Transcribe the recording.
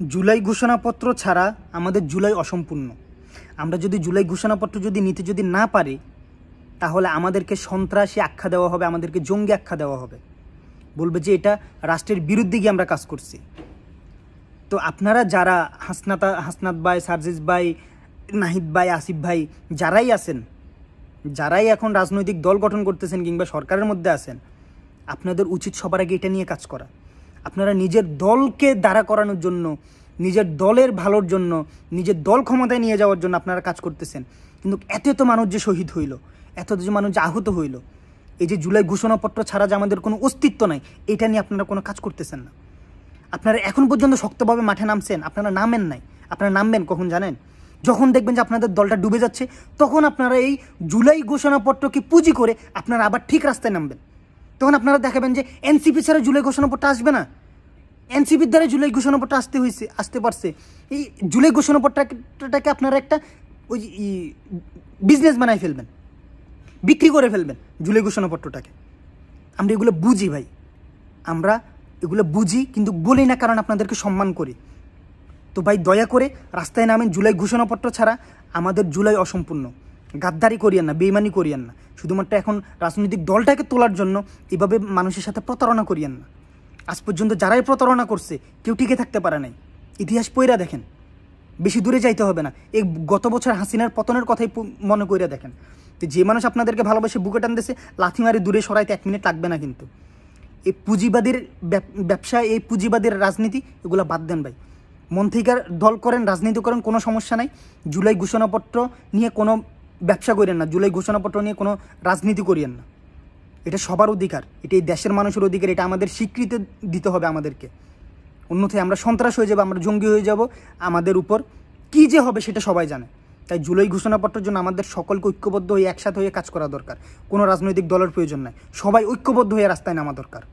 জুলাই ঘোষণাপত্র ছাড়া আমাদের জুলাই অসম্পূর্ণ। আমরা যদি জুলাই ঘোষণাপত্র নিতে না পারি, তাহলে আমাদেরকে সন্ত্রাসী আখ্যা দেওয়া হবে, আমাদেরকে জঙ্গি আখ্যা দেওয়া হবে, বলবে যে এটা রাষ্ট্রের বিরুদ্ধে গিয়ে আমরা কাজ করছি। তো আপনারা যারা হাসনাত ভাই, সার্জিস ভাই, নাহিদ ভাই, আসিফ ভাই যারাই আছেন, যারাই এখন রাজনৈতিক দল গঠন করতেছেন কিংবা সরকারের মধ্যে আছেন, আপনাদের উচিত সবার আগে এটা নিয়ে কাজ করা। আপনারা নিজের দলকে দাঁড়া করানোর জন্য, নিজের দলের ভালোর জন্য, নিজের দল ক্ষমতায় নিয়ে যাওয়ার জন্য আপনারা কাজ করতেছেন। কিন্তু এত মানুষ যে শহীদ হইল, এত যে মানুষ যে আহত হইল, এই যে জুলাই ঘোষণাপত্র ছাড়া যে আমাদের কোনো অস্তিত্ব নাই, এটা নিয়ে আপনারা কোনো কাজ করতেছেন না। আপনারা এখন পর্যন্ত শক্তভাবে মাঠে নামছেন, আপনারা নামেন নাই। আপনারা নামবেন কখন জানেন? যখন দেখবেন যে আপনাদের দলটা ডুবে যাচ্ছে, তখন আপনারা এই জুলাই ঘোষণাপত্রকে পুঁজি করে আপনারা আবার ঠিক রাস্তায় নামবেন। তখন আপনারা দেখাবেন যে এনসিপি ছাড়া জুলাই ঘোষণাপত্র আসবে না, এনসিপির দ্বারা জুলাই ঘোষণাপত্র আসতে পারছে। এই জুলাই ঘোষণাপত্রটাকে আপনারা একটা ওই বিজনেস বানাই ফেলবেন, বিক্রি করে ফেলবেন জুলাই ঘোষণাপত্রটাকে। আমরা এগুলো বুঝি ভাই, আমরা এগুলো বুঝি, কিন্তু বলি না, কারণ আপনাদেরকে সম্মান করি। তো ভাই দয়া করে রাস্তায় নামেন। জুলাই ঘোষণাপত্র ছাড়া আমাদের জুলাই অসম্পূর্ণ। গাদ্দারি করিয়েন না, বেইমানি করিয়েন না, শুধুমাত্র এখন রাজনৈতিক দলটাকে তোলার জন্য এভাবে মানুষের সাথে প্রতারণা করিয়েন না। আজ পর্যন্ত যারাই প্রতারণা করছে কেউ টিকে থাকতে পারে নাই। ইতিহাস পইরা দেখেন, বেশি দূরে যাইতে হবে না, এই গত বছর হাসিনার পতনের কথাই মনে কইরা দেখেন। তো যে মানুষ আপনাদেরকে ভালোবাসে বুকে টানতেছে, লাথি মারি দূরে সরাইতে 1 মিনিট লাগবে না। কিন্তু এই পুঁজিবাদীর ব্যবসা, এই পুঁজিবাদীর রাজনীতি, এগুলো বাদ দেন ভাই। মন থেকে দল করেন, রাজনীতি করেন, কোনো সমস্যা নাই। জুলাই ঘোষণাপত্র নিয়ে কোনো ব্যবসা করেন না, জুলাই ঘোষণাপত্র নিয়ে কোনো রাজনীতি করিয়েন না। এটা সবার অধিকার, এটা এই দেশের মানুষের অধিকার, এটা আমাদের স্বীকৃতি দিতে হবে আমাদেরকে। অন্যথায় আমরা সন্ত্রাস হয়ে যাব, আমরা জঙ্গি হয়ে যাব, আমাদের উপর কী যে হবে সেটা সবাই জানে। তাই জুলাই ঘোষণাপত্রের জন্য আমাদের সকলকে ঐক্যবদ্ধ হয়ে একসাথে হয়ে কাজ করা দরকার। কোনো রাজনৈতিক দলের প্রয়োজন নাই, সবাই ঐক্যবদ্ধ হয়ে রাস্তায় নামা দরকার।